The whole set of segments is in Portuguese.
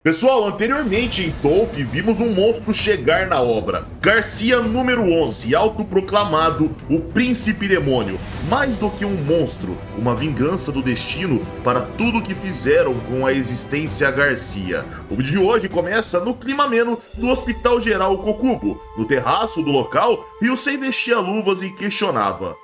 Pessoal, anteriormente em Dolph vimos um monstro chegar na obra. Garcia número 11, autoproclamado o Príncipe Demônio. Mais do que um monstro, uma vingança do destino para tudo que fizeram com a existência Garcia. O vídeo de hoje começa no clima ameno do Hospital Geral Kokubo. No terraço do local, Ryusei vestia luvas e questionava.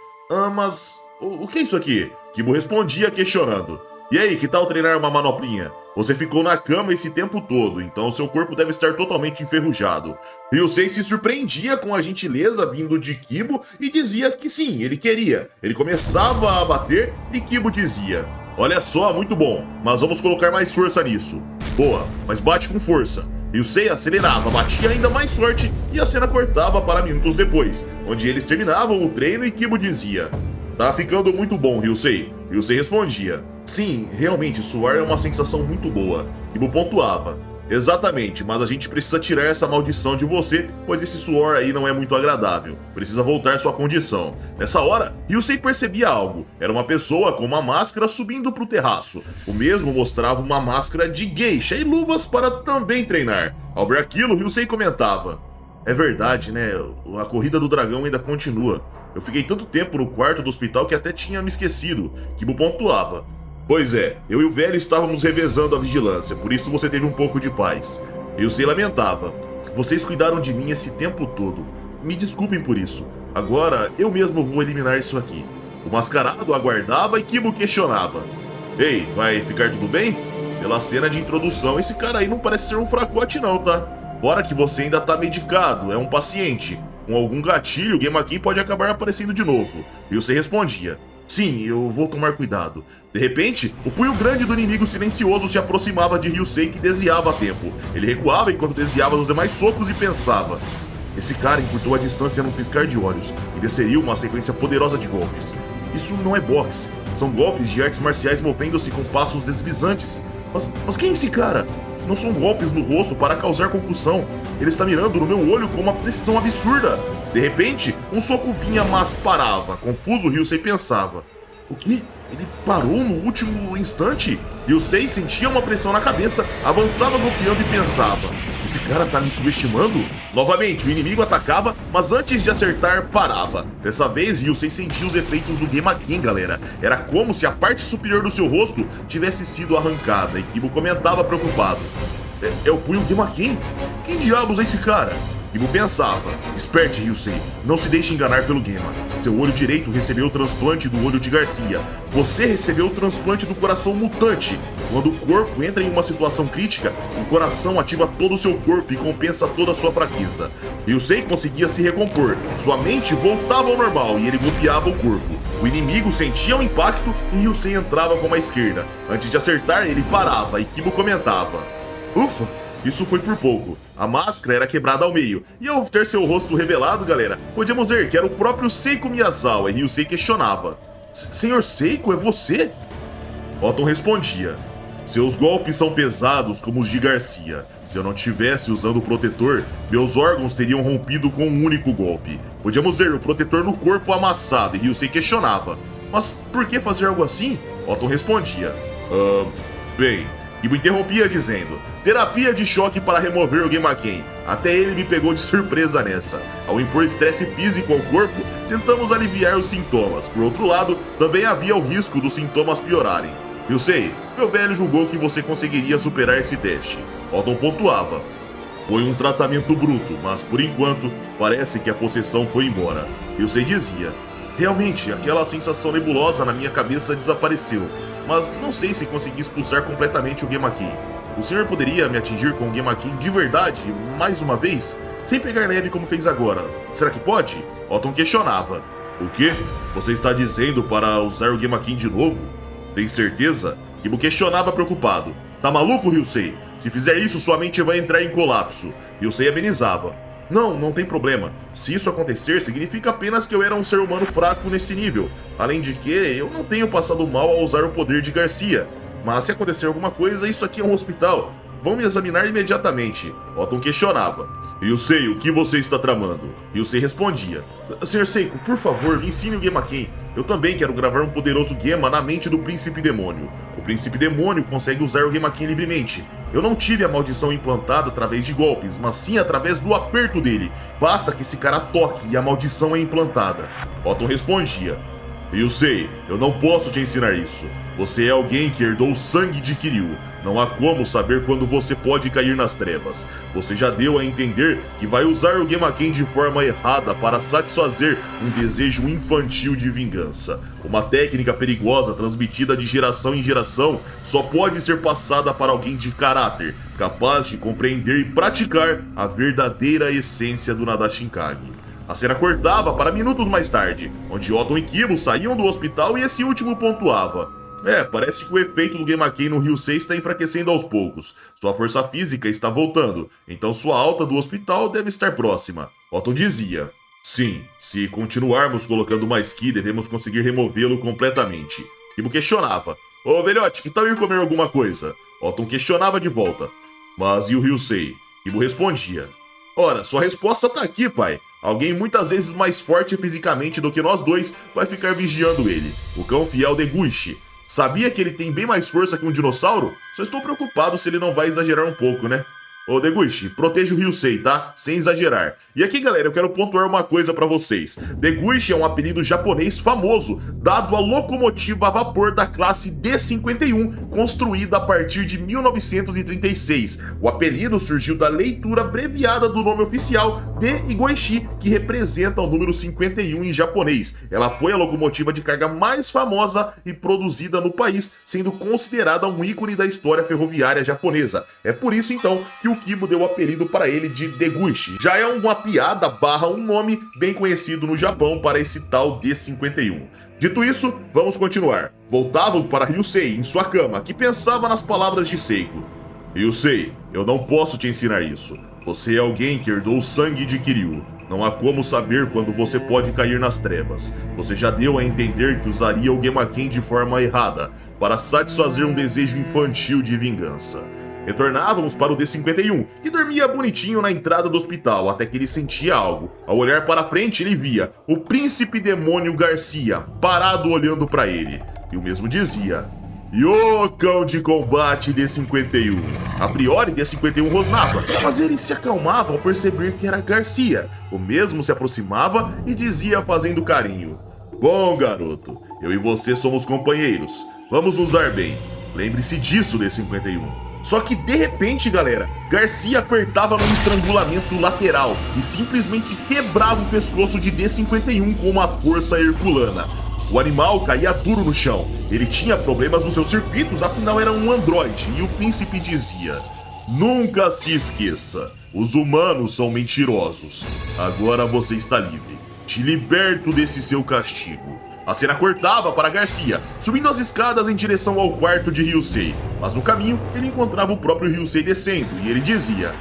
Mas o que é isso aqui? Kibo respondia questionando. E aí, que tal treinar uma manoplinha? Você ficou na cama esse tempo todo, então seu corpo deve estar totalmente enferrujado. Ryusei se surpreendia com a gentileza vindo de Kibo e dizia que sim, ele queria. Ele começava a bater e Kibo dizia: olha só, muito bom, mas vamos colocar mais força nisso. Boa, mas bate com força. Ryusei acelerava, batia ainda mais forte e a cena cortava para minutos depois, onde eles terminavam o treino e Kibo dizia: tá ficando muito bom, Ryusei. Ryusei respondia: sim, realmente, suar é uma sensação muito boa. Kibo pontuava: exatamente, mas a gente precisa tirar essa maldição de você, pois esse suor aí não é muito agradável. Precisa voltar sua condição. Nessa hora, Ryusei percebia algo. Era uma pessoa com uma máscara subindo pro terraço. O mesmo mostrava uma máscara de geisha e luvas para também treinar. Ao ver aquilo, Ryusei comentava: é verdade, né? A corrida do dragão ainda continua. Eu fiquei tanto tempo no quarto do hospital que até tinha me esquecido. Kibo pontuava: pois é, eu e o velho estávamos revezando a vigilância, por isso você teve um pouco de paz. Ryusei lamentava: vocês cuidaram de mim esse tempo todo. Me desculpem por isso. Agora eu mesmo vou eliminar isso aqui. O mascarado aguardava e Kibo questionava: ei, vai ficar tudo bem? Pela cena de introdução, esse cara aí não parece ser um fracote não, tá? Fora que você ainda tá medicado, é um paciente. Com algum gatilho, o Gemakin pode acabar aparecendo de novo. Ryusei respondia: sim, eu vou tomar cuidado. De repente, o punho grande do inimigo silencioso se aproximava de Ryusei, que desviava a tempo. Ele recuava enquanto desviava dos demais socos e pensava: esse cara encurtou a distância num piscar de olhos e desceria uma sequência poderosa de golpes. Isso não é boxe, são golpes de artes marciais movendo-se com passos deslizantes. Mas quem é esse cara? Não são golpes no rosto para causar concussão. Ele está mirando no meu olho com uma precisão absurda. De repente, um soco vinha, mas parava. Confuso, Ryusei pensava: o quê? Ele parou no último instante? Ryusei sentia uma pressão na cabeça, avançava golpeando e pensava: esse cara tá me subestimando? Novamente, o inimigo atacava, mas antes de acertar, parava. Dessa vez, Ryusei sentia os efeitos do Gemakin, galera. Era como se a parte superior do seu rosto tivesse sido arrancada, e Kibo comentava preocupado: é o punho Gemakin? Quem diabos é esse cara? Kibo pensava: esperte, Ryusei, não se deixe enganar pelo Gema. Seu olho direito recebeu o transplante do olho de Garcia. Você recebeu o transplante do coração mutante. Quando o corpo entra em uma situação crítica, o coração ativa todo o seu corpo e compensa toda a sua fraqueza. Ryusei conseguia se recompor, sua mente voltava ao normal e ele golpeava o corpo. O inimigo sentia o impacto e Ryusei entrava com a esquerda. Antes de acertar, ele parava e Kibo comentava: ufa! Isso foi por pouco. A máscara era quebrada ao meio, e ao ter seu rosto revelado, galera, podíamos ver que era o próprio Seiko Miyazawa, e Ryusei questionava: senhor Seiko, é você? Otton respondia: seus golpes são pesados como os de Garcia. Se eu não tivesse usando o protetor, meus órgãos teriam rompido com um único golpe. Podíamos ver o protetor no corpo amassado, e Ryusei questionava: mas por que fazer algo assim? Otton respondia: bem... Kibo interrompia dizendo: terapia de choque para remover o Gemakin. Até ele me pegou de surpresa nessa. Ao impor estresse físico ao corpo, tentamos aliviar os sintomas. Por outro lado, também havia o risco dos sintomas piorarem. Ryusei, meu velho julgou que você conseguiria superar esse teste. Otton pontuava: foi um tratamento bruto, mas por enquanto parece que a possessão foi embora. Ryusei dizia: realmente, aquela sensação nebulosa na minha cabeça desapareceu, mas não sei se consegui expulsar completamente o Gemakin. O senhor poderia me atingir com o Gemakin de verdade, mais uma vez? Sem pegar leve como fez agora. Será que pode? Otton questionava: o quê? Você está dizendo para usar o Gemakin de novo? Tem certeza? Kibo questionava preocupado: tá maluco, Ryusei? Se fizer isso, sua mente vai entrar em colapso. Ryusei amenizava: não tem problema. Se isso acontecer, significa apenas que eu era um ser humano fraco nesse nível. Além de que, eu não tenho passado mal ao usar o poder de Garcia. Mas se acontecer alguma coisa, isso aqui é um hospital. Vão me examinar imediatamente. Otton questionava: Ryusei, o que você está tramando? Ryusei respondia: Sr. Seiko, por favor, me ensine o Gemaken. Eu também quero gravar um poderoso Gema na mente do Príncipe Demônio. O Príncipe Demônio consegue usar o Gemaken livremente. Eu não tive a maldição implantada através de golpes, mas sim através do aperto dele. Basta que esse cara toque e a maldição é implantada. Otton respondia: Ryusei, eu não posso te ensinar isso. Você é alguém que herdou o sangue de Kiryu. Não há como saber quando você pode cair nas trevas. Você já deu a entender que vai usar o Gemaken de forma errada para satisfazer um desejo infantil de vingança. Uma técnica perigosa transmitida de geração em geração só pode ser passada para alguém de caráter, capaz de compreender e praticar a verdadeira essência do Nadashinkage. A cena cortava para minutos mais tarde, onde Otton e Kibo saíam do hospital e esse último pontuava: parece que o efeito do Gemaken no Ryusei está enfraquecendo aos poucos. Sua força física está voltando, então sua alta do hospital deve estar próxima. Otton dizia: Sim, se continuarmos colocando mais Ki, devemos conseguir removê-lo completamente. Kibo questionava: Ô velhote, que tal ir comer alguma coisa? Otton questionava de volta: Mas e o Ryusei? Kibo respondia: Ora, sua resposta tá aqui, pai. Alguém muitas vezes mais forte fisicamente do que nós dois vai ficar vigiando ele. O cão fiel Deguchi. Sabia que ele tem bem mais força que um dinossauro? Só estou preocupado se ele não vai exagerar um pouco, né? Ô Deguchi, proteja o Ryusei, tá? Sem exagerar. E aqui, galera, eu quero pontuar uma coisa pra vocês. Deguchi é um apelido japonês famoso, dado à locomotiva a vapor da classe D-51, construída a partir de 1936. O apelido surgiu da leitura abreviada do nome oficial de Igoishi, que representa o número 51 em japonês. Ela foi a locomotiva de carga mais famosa e produzida no país, sendo considerada um ícone da história ferroviária japonesa. É por isso, então, que o Kibo deu o apelido para ele de Deguchi. Já é uma piada barra um nome bem conhecido no Japão para esse tal D-51. Dito isso, vamos continuar. Voltávamos para Ryusei em sua cama, que pensava nas palavras de Seiko. Ryusei, eu não posso te ensinar isso. Você é alguém que herdou o sangue de Kiryu. Não há como saber quando você pode cair nas trevas. Você já deu a entender que usaria o Gemaken de forma errada, para satisfazer um desejo infantil de vingança. Retornávamos para o D-51, que dormia bonitinho na entrada do hospital, até que ele sentia algo. Ao olhar para frente, ele via o Príncipe Demônio Garcia, parado olhando para ele. E o mesmo dizia: Yo, cão de combate D-51. A priori, D-51 rosnava, mas ele se acalmava ao perceber que era Garcia. O mesmo se aproximava e dizia fazendo carinho: Bom, garoto, eu e você somos companheiros. Vamos nos dar bem. Lembre-se disso, D-51. Só que de repente, galera, Garcia apertava num estrangulamento lateral e simplesmente quebrava o pescoço de D-51 com uma força herculana. O animal caía duro no chão. Ele tinha problemas nos seus circuitos, afinal era um androide, e o príncipe dizia: Nunca se esqueça, os humanos são mentirosos. Agora você está livre. Te liberto desse seu castigo. A cena cortava para Garcia, subindo as escadas em direção ao quarto de Ryusei. Mas no caminho, ele encontrava o próprio Ryusei descendo, e ele dizia: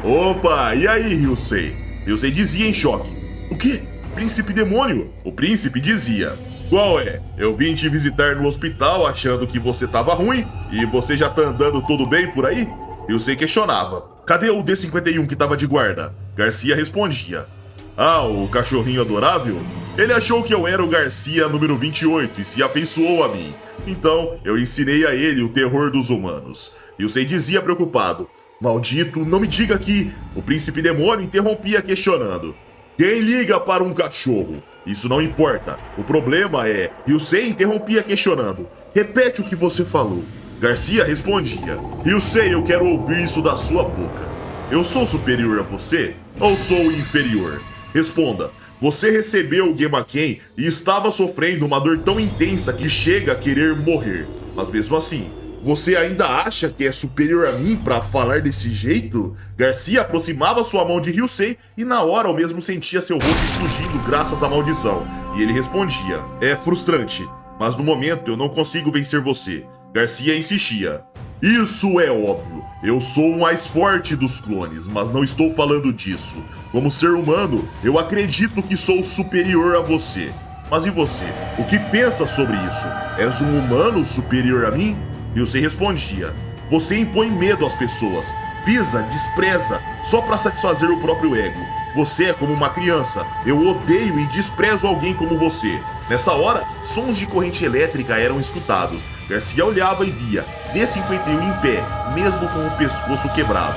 Opa, e aí, Ryusei? Ryusei dizia em choque: O quê? Príncipe Demônio? O príncipe dizia: Qual é? Eu vim te visitar no hospital achando que você tava ruim, e você já tá andando tudo bem por aí? Ryusei questionava: Cadê o D-51 que tava de guarda? Garcia respondia: Ah, o cachorrinho adorável? Ele achou que eu era o Garcia número 28 e se afeiçoou a mim. Então, eu ensinei a ele o terror dos humanos. Ryusei dizia preocupado: Maldito, não me diga que... O príncipe demônio interrompia questionando: Quem liga para um cachorro? Isso não importa. O problema é... Ryusei interrompia questionando: Repete o que você falou. Garcia respondia: Ryusei, eu quero ouvir isso da sua boca. Eu sou superior a você ou sou inferior? Responda. Você recebeu o Gemaken e estava sofrendo uma dor tão intensa que chega a querer morrer. Mas mesmo assim, você ainda acha que é superior a mim pra falar desse jeito? Garcia aproximava sua mão de Ryusei e na hora eu mesmo sentia seu rosto explodindo graças à maldição. E ele respondia: É frustrante, mas no momento eu não consigo vencer você. Garcia insistia: Isso é óbvio. Eu sou o mais forte dos clones, mas não estou falando disso. Como ser humano, eu acredito que sou superior a você. Mas e você? O que pensa sobre isso? És um humano superior a mim? Ryusei respondia: Você impõe medo às pessoas. pisa, despreza, só pra satisfazer o próprio ego. Você é como uma criança. Eu odeio e desprezo alguém como você. Nessa hora, sons de corrente elétrica eram escutados. Garcia olhava e via D-51 em pé, mesmo com o pescoço quebrado.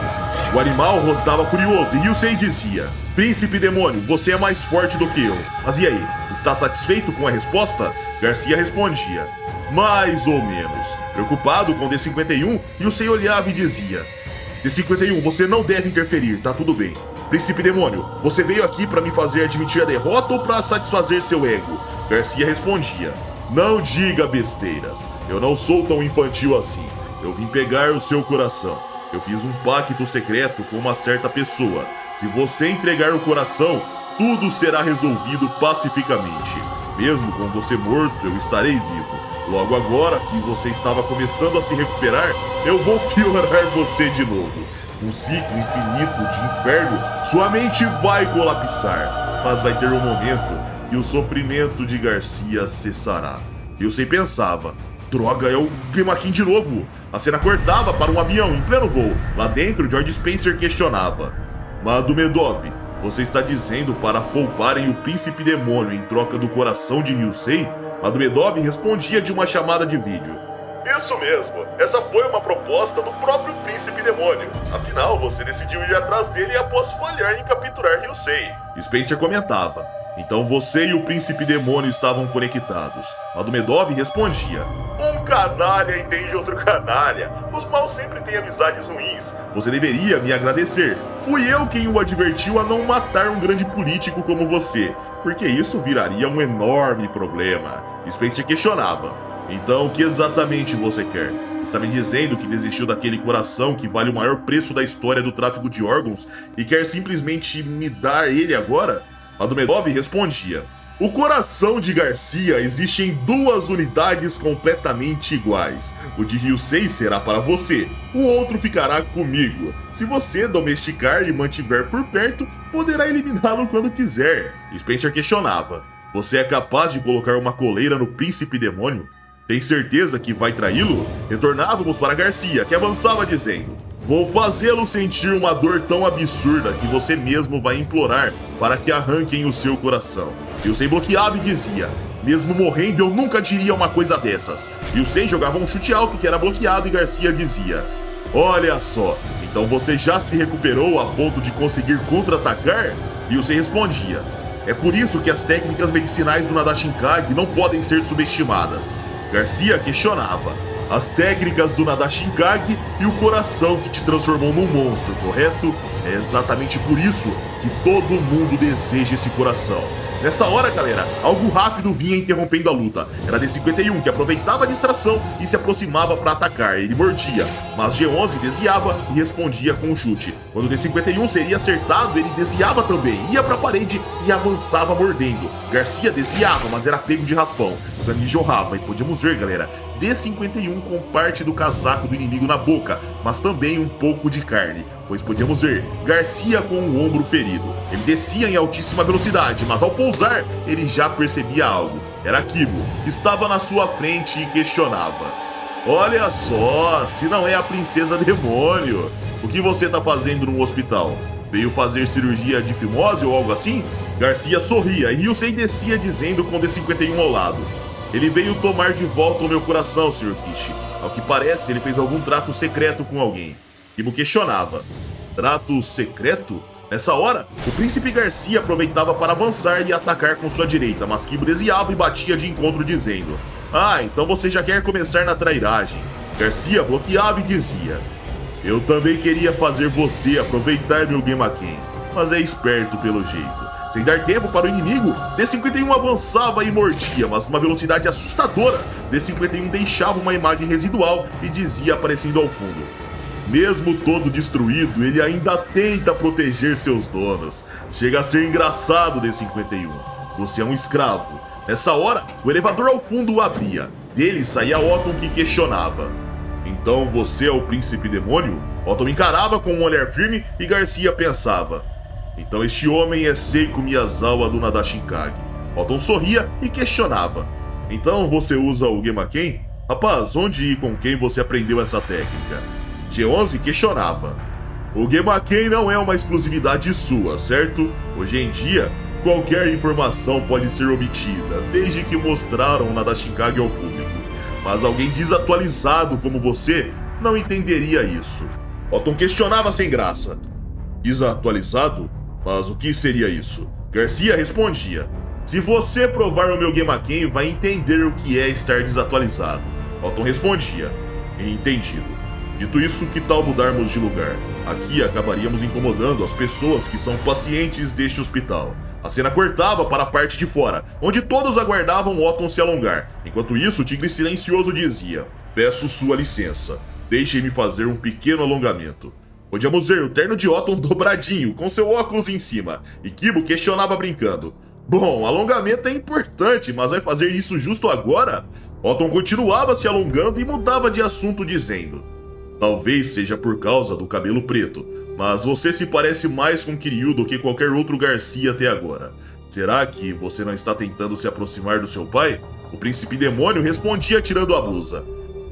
O animal rosnava curioso e Ryusei dizia: Príncipe Demônio, você é mais forte do que eu. Mas e aí, está satisfeito com a resposta? Garcia respondia: mais ou menos. Preocupado com D-51, Ryusei olhava e dizia: D-51, você não deve interferir, tá tudo bem. Príncipe Demônio, você veio aqui pra me fazer admitir a derrota ou pra satisfazer seu ego? Garcia respondia: não diga besteiras. Eu não sou tão infantil assim. Eu vim pegar o seu coração. Eu fiz um pacto secreto com uma certa pessoa. Se você entregar o coração, tudo será resolvido pacificamente. Mesmo com você morto, eu estarei vivo. Logo agora que você estava começando a se recuperar, eu vou piorar você de novo. Um ciclo infinito de inferno, sua mente vai colapsar. Mas vai ter um momento que o sofrimento de Garcia cessará. Ryusei pensava: droga, é o Gemakin de novo. A cena cortava para um avião em pleno voo. Lá dentro, George Spencer questionava: Magomedov, você está dizendo para pouparem o Príncipe Demônio em troca do coração de Ryusei? Magomedov respondia de uma chamada de vídeo: isso mesmo, essa foi uma proposta do próprio Príncipe Demônio. Afinal, você decidiu ir atrás dele após falhar em capturar Ryusei. Spencer comentava: então você e o Príncipe Demônio estavam conectados. Magomedov respondia: um canalha entende outro canalha. Os maus sempre têm amizades ruins. Você deveria me agradecer. Fui eu quem o advertiu a não matar um grande político como você, porque isso viraria um enorme problema. Spencer questionava: então o que exatamente você quer? Está me dizendo que desistiu daquele coração que vale o maior preço da história do tráfico de órgãos e quer simplesmente me dar ele agora? Magomedov respondia: o coração de Garcia existe em duas unidades completamente iguais. O de Ryusei será para você, o outro ficará comigo. Se você domesticar e mantiver por perto, poderá eliminá-lo quando quiser. Spencer questionava: você é capaz de colocar uma coleira no Príncipe Demônio? Tem certeza que vai traí-lo? Retornávamos para Garcia, que avançava dizendo: vou fazê-lo sentir uma dor tão absurda que você mesmo vai implorar para que arranquem o seu coração. Ryusei bloqueava e dizia: mesmo morrendo eu nunca diria uma coisa dessas. Ryusei jogava um chute alto que era bloqueado e Garcia dizia: olha só, então você já se recuperou a ponto de conseguir contra-atacar? Ryusei respondia: é por isso que as técnicas medicinais do Nadashinkage não podem ser subestimadas. Garcia questionava: as técnicas do Nadashinkage e o coração que te transformou num monstro, correto? É exatamente por isso que todo mundo deseja esse coração. Nessa hora, galera, algo rápido vinha interrompendo a luta. Era D-51 que aproveitava a distração e se aproximava para atacar. Ele mordia, mas G-11 desviava e respondia com um chute. Quando o D-51 seria acertado, ele desviava também, ia para a parede e avançava mordendo. Garcia desviava, mas era pego de raspão. Sangue jorrava e podíamos ver, galera, D-51 com parte do casaco do inimigo na boca, mas também um pouco de carne, pois podíamos ver Garcia com o ombro ferido. Ele descia em altíssima velocidade, mas ao pousar, ele já percebia algo. Era Kibo, que estava na sua frente e questionava: olha só, se não é a Princesa Demônio, o que você tá fazendo no hospital? Veio fazer cirurgia de fimose ou algo assim? Garcia sorria e Ryusei descia dizendo com D-51 ao lado: ele veio tomar de volta o meu coração, Sr. Kishi. Ao que parece, ele fez algum trato secreto com alguém. Kibo questionava: trato secreto? Nessa hora, o Príncipe Garcia aproveitava para avançar e atacar com sua direita, mas Kibo desviava e batia de encontro dizendo: ah, então você já quer começar na trairagem. Garcia bloqueava e dizia: eu também queria fazer você aproveitar meu Gemaken, mas é esperto pelo jeito. Sem dar tempo para o inimigo, D-51 avançava e mordia, mas numa velocidade assustadora. D-51 deixava uma imagem residual e dizia aparecendo ao fundo: mesmo todo destruído, ele ainda tenta proteger seus donos. Chega a ser engraçado, D-51. Você é um escravo. Nessa hora, o elevador ao fundo o abria. Dele saía Otton, que questionava: então você é o Príncipe Demônio? Otton encarava com um olhar firme e Garcia pensava: então este homem é Seiko Miyazawa do Nadashinkage. Otton sorria e questionava: então você usa o Gemaken? Rapaz, onde e com quem você aprendeu essa técnica? G11 questionava: O Gemaken não é uma exclusividade sua, certo? Hoje em dia, qualquer informação pode ser obtida, desde que mostraram na Dashinkage ao público. Mas alguém desatualizado como você não entenderia isso. Otton questionava sem graça. Desatualizado? Mas o que seria isso? Garcia respondia. Se você provar o meu Gemaken, vai entender o que é estar desatualizado. Otton respondia. Entendido. Dito isso, que tal mudarmos de lugar? Aqui acabaríamos incomodando as pessoas que são pacientes deste hospital. A cena cortava para a parte de fora, onde todos aguardavam Otton se alongar. Enquanto isso, o tigre silencioso dizia: peço sua licença, deixe-me fazer um pequeno alongamento. Podíamos ver o terno de Otton dobradinho, com seu óculos em cima, e Kibo questionava brincando. Bom, alongamento é importante, mas vai fazer isso justo agora? Otton continuava se alongando e mudava de assunto dizendo: talvez seja por causa do cabelo preto, mas você se parece mais com Kiryu do que qualquer outro Garcia até agora. Será que você não está tentando se aproximar do seu pai? O príncipe demônio respondia tirando a blusa.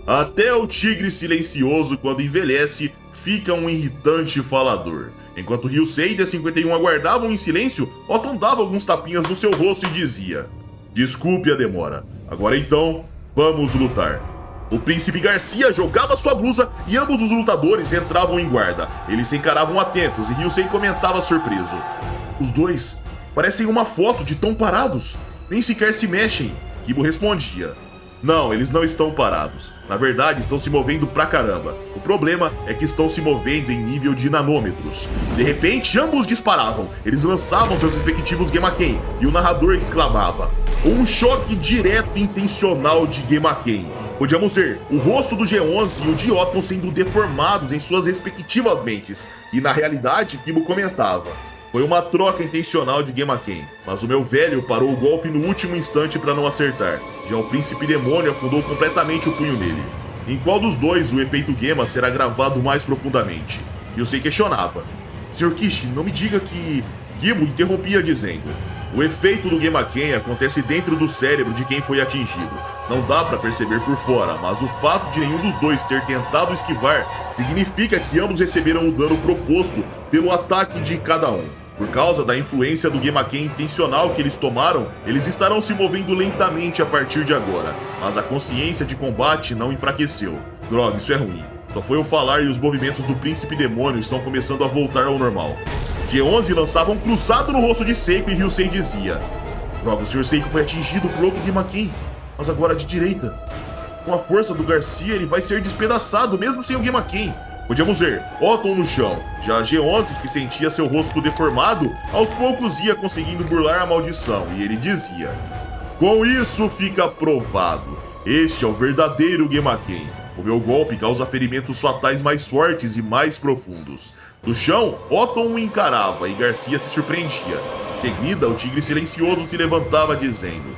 Até o tigre silencioso, quando envelhece, fica um irritante falador. Enquanto Ryusei e D51 aguardavam em silêncio, Otton dava alguns tapinhas no seu rosto e dizia: desculpe a demora, agora então, vamos lutar. O príncipe Garcia jogava sua blusa e ambos os lutadores entravam em guarda. Eles se encaravam atentos e Ryusei comentava surpreso: os dois parecem uma foto de tão parados, nem sequer se mexem. Kibo respondia: não, eles não estão parados. Na verdade, estão se movendo pra caramba. O problema é que estão se movendo em nível de nanômetros. De repente, ambos disparavam. Eles lançavam seus respectivos Gemaken e o narrador exclamava: um choque direto e intencional de Gemaken. Podíamos ver o rosto do G11 e o de Otton sendo deformados em suas respectivas mentes. E na realidade, Kibo comentava: foi uma troca intencional de Gemaken, mas o meu velho parou o golpe no último instante para não acertar. Já o príncipe demônio afundou completamente o punho nele. Em qual dos dois o efeito Gema será gravado mais profundamente? Ryusei questionava. Sr. Kishi, não me diga que... Kibo interrompia dizendo: o efeito do Gemaken acontece dentro do cérebro de quem foi atingido. Não dá pra perceber por fora, mas o fato de nenhum dos dois ter tentado esquivar significa que ambos receberam o dano proposto pelo ataque de cada um. Por causa da influência do Gemaken intencional que eles tomaram, eles estarão se movendo lentamente a partir de agora, mas a consciência de combate não enfraqueceu. Droga, isso é ruim. Só foi eu falar e os movimentos do príncipe demônio estão começando a voltar ao normal. G11 lançava um cruzado no rosto de Seiko e Ryusei dizia: droga, o Sr. Seiko foi atingido por outro Gemaken, mas agora de direita. Com a força do Garcia, ele vai ser despedaçado mesmo sem o Gemaken. Podíamos ver Otton no chão. Já G11, que sentia seu rosto deformado, aos poucos ia conseguindo burlar a maldição, e ele dizia: com isso fica provado, este é o verdadeiro Gemaken. O meu golpe causa ferimentos fatais mais fortes e mais profundos. Do chão, Otton o encarava e Garcia se surpreendia. Em seguida, o tigre silencioso se levantava dizendo: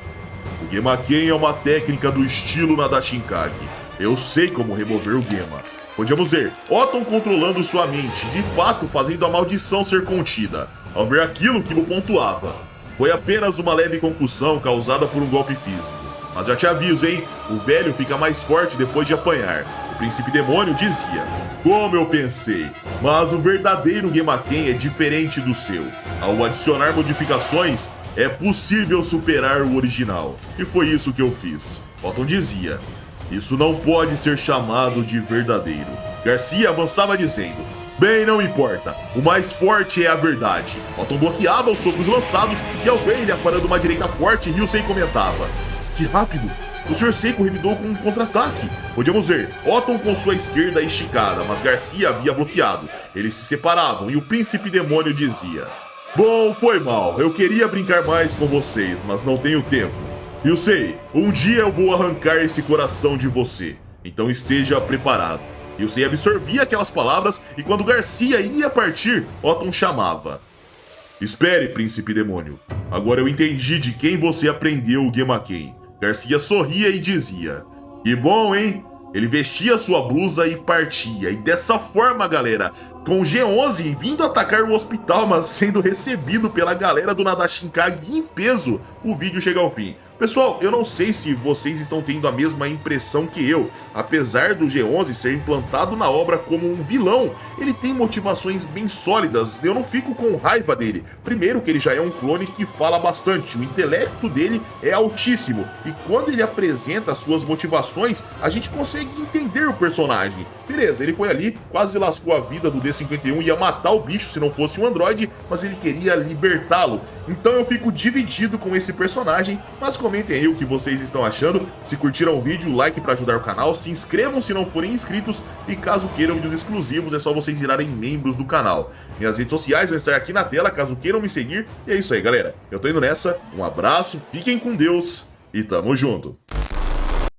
o Gemaken é uma técnica do estilo na Dashinkage. Eu sei como remover o Gema. Podíamos ver Otton controlando sua mente, de fato fazendo a maldição ser contida. Ao ver aquilo, Kibo pontuava: foi apenas uma leve concussão causada por um golpe físico. Mas já te aviso, hein? O velho fica mais forte depois de apanhar. O príncipe demônio dizia: como eu pensei, mas o verdadeiro Gemaken é diferente do seu. Ao adicionar modificações, é possível superar o original. E foi isso que eu fiz. Otton dizia: isso não pode ser chamado de verdadeiro. Garcia avançava dizendo: bem, não importa. O mais forte é a verdade. Otton bloqueava os socos lançados e ao ver ele aparando uma direita forte, Ryusei comentava: que rápido! O Sr. Seiko revidou com um contra-ataque. Podíamos ver Otton com sua esquerda esticada, mas Garcia havia bloqueado. Eles se separavam e o príncipe demônio dizia: bom, foi mal. Eu queria brincar mais com vocês, mas não tenho tempo. Ryusei, um dia eu vou arrancar esse coração de você. Então esteja preparado. Ryusei absorvia aquelas palavras e quando Garcia ia partir, Otton chamava: espere, príncipe demônio. Agora eu entendi de quem você aprendeu o Gemaken. Garcia sorria e dizia: que bom, hein? Ele vestia sua blusa e partia. E dessa forma, galera, com o G11 vindo atacar o hospital, mas sendo recebido pela galera do Nadashinkage em peso, o vídeo chega ao fim. Pessoal, eu não sei se vocês estão tendo a mesma impressão que eu. Apesar do G11 ser implantado na obra como um vilão, ele tem motivações bem sólidas, eu não fico com raiva dele. Primeiro que ele já é um clone que fala bastante, o intelecto dele é altíssimo, e quando ele apresenta suas motivações, a gente consegue entender o personagem. Beleza, ele foi ali, quase lascou a vida do D51, ia matar o bicho se não fosse um androide, mas ele queria libertá-lo. Então eu fico dividido com esse personagem, mas comentem aí o que vocês estão achando. Se curtiram o vídeo, like para ajudar o canal, se inscrevam se não forem inscritos e caso queiram vídeos exclusivos é só vocês virarem membros do canal. Minhas redes sociais vão estar aqui na tela caso queiram me seguir. E é isso aí, galera. Eu tô indo nessa, um abraço, fiquem com Deus e tamo junto.